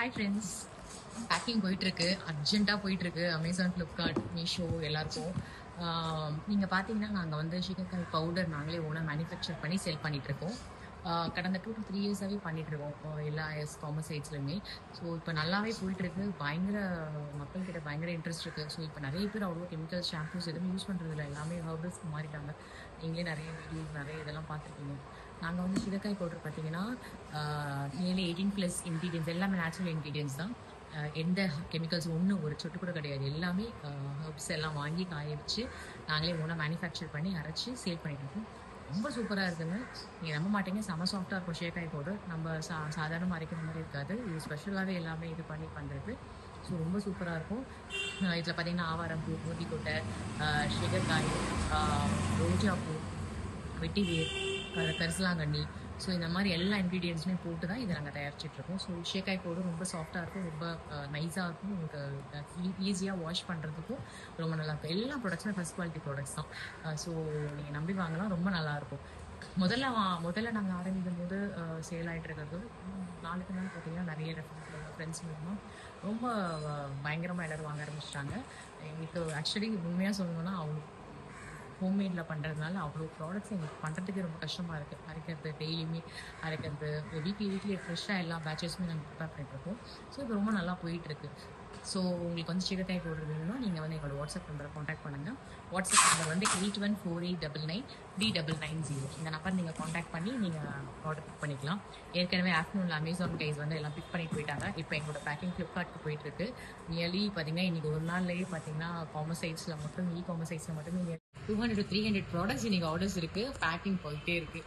Hi friends, packing போயிட்டுருக்கு, அர்ஜென்ட்டாக போயிட்டுருக்கு. அமேசான், ஃப்ளிப்கார்ட், மீஷோ எல்லாருக்கும். நீங்கள் பார்த்தீங்கன்னா நாங்கள் வந்து சீகக்காய் பவுடர் நாங்களே ஓனாக மேனுஃபேக்சர் பண்ணி செல் பண்ணிகிட்ருக்கோம். கடந்த 2 to 3 இயர்ஸாகவே பண்ணிகிட்ருக்கோம் எல்லா காமர்ஸ் சைட்ஸ்லையுமே. ஸோ இப்போ நல்லாவே போயிட்டுருக்கு. பயங்கர மக்கள்கிட்ட பயங்கர இன்ட்ரெஸ்ட் இருக்குது. ஸோ இப்போ நிறைய பேர் அவ்வளோ கெமிக்கல்ஸ், ஷாம்பூஸ் எதுவுமே யூஸ் பண்ணுறதில்ல, எல்லாமே ஹர்பல்ஸ்க்கு மாறிட்டாங்க. நீங்களே நிறைய வீடியோஸ் நிறைய இதெல்லாம் பார்த்துருக்கீங்க. நாங்கள் வந்து சீகக்காய் பவுடர் பார்த்தீங்கன்னா நியர்லி 18+ இன்க்ரீடியன்ஸ், எல்லாமே நேச்சுரல் இன்க்ரீடியன்ஸ் தான். எந்த கெமிக்கல்ஸ் ஒரு சொட்டு கூட கிடையாது. எல்லாமே ஹர்ப்ஸ் எல்லாம் வாங்கி காய வச்சு நாங்களே ஓனாக மேனுஃபேக்சர் பண்ணி அரைச்சி சேல் பண்ணிட்டுருக்கோம். ரொம்ப சூப்பராக இருக்குங்க. நீங்கள் நம்ப மாட்டீங்க, செம சாஃப்டாக இருக்கும் சீகக்காய் பவுடர். நம்ம சாதாரணமாக அரைக்கிற மாதிரி இருக்காது. இது ஸ்பெஷலாகவே எல்லாமே இது பண்ணி பண்ணுறது. ஸோ ரொம்ப சூப்பராக இருக்கும். இதில் பார்த்தீங்கன்னா ஆவாரம்பூ, மூதிக்கொட்டை, சீகக்காய், ரோஜாப்பூ, வெட்டிவேர், கரிசலாங்கண்ணி, ஸோ இந்த மாதிரி எல்லா இன்க்ரீடியன்ஸுமே போட்டு தான் இதை நாங்கள் தயாரிச்சிட்ருக்கோம். ஸோ சீகக்காய் பவுடர் ரொம்ப சாஃப்டாக இருக்கும், ரொம்ப நைஸாக இருக்கும். உங்களுக்கு ஈஸியாக வாஷ் பண்ணுறதுக்கும் ரொம்ப நல்லாயிருக்கும். எல்லா ப்ராடக்ட்ஸுமே ஃபஸ்ட் குவாலிட்டி ப்ராடக்ட்ஸ் தான். ஸோ நீங்கள் நம்பி வாங்கலாம், ரொம்ப நல்லாயிருக்கும். முதல்ல நாங்கள் ஆரம்பிக்கும் போது சேல் ஆகிட்டு இருக்கிறது நாளுக்கு நாள் பார்த்தீங்கன்னா நிறைய ஃப்ரெண்ட்ஸ் மூலமாக ரொம்ப பயங்கரமாக எல்லோரும் வாங்க ஆரம்பிச்சிட்டாங்க. எங்களுக்கு ஆக்சுவலி உண்மையாக சொல்லணும்னா ஹோம்மேடில் பண்ணுறதுனால அவ்வளோ ப்ராடக்ட்ஸ் எங்களுக்கு பண்ணுறதுக்கு ரொம்ப கஷ்டமாக இருக்குது. அரைக்கிறது, டெய்லியுமே அரைக்கிறது, வீக்லி ஃப்ரெஷ்ஷாக எல்லா பேட்சஸுமே நாங்கள் ப்ரிப்பேர் பண்ணிட்டுருக்கோம். ஸோ இப்போ ரொம்ப நல்லா போயிட்டுருக்கு. ஸோ உங்களுக்கு வந்து சீகக்காய் பவுடர் வேணும்னா நீங்கள் வந்து எங்களோட வாட்ஸ்அப் நம்பரை காண்டாக்ட் பண்ணுங்கள். வாட்ஸ்அப் நம்பர் வந்து 8148993990. இந்த நம்பர் நீங்கள் காண்டாக்ட் பண்ணி நீங்கள் ஆர்டர் பிக் பண்ணிக்கலாம். ஏற்கனவே ஆஃப்டர்நூனில் அமேசான் கைஸ் வந்து எல்லாம் பிக் பண்ணிட்டு போயிட்டாங்க. இப்போ எங்களோட பேக்கிங் ஃப்ளிப்கார்ட்டுக்கு போயிட்டுருக்கு. நியர்லி பார்த்தீங்கன்னா இன்றைக்கி ஒரு நாள்லேயே பார்த்தீங்கன்னா காமர்ஸ் சைட்ஸில் மட்டும், காமர்ஸ் சைட்ஸில் மட்டும் நீங்கள் 200 to 300 ப்ராடக்ட்ஸ் இன்றைக்கி ஆர்டர்ஸ் இருக்குது. பேக்கிங் போயிட்டே இருக்குது.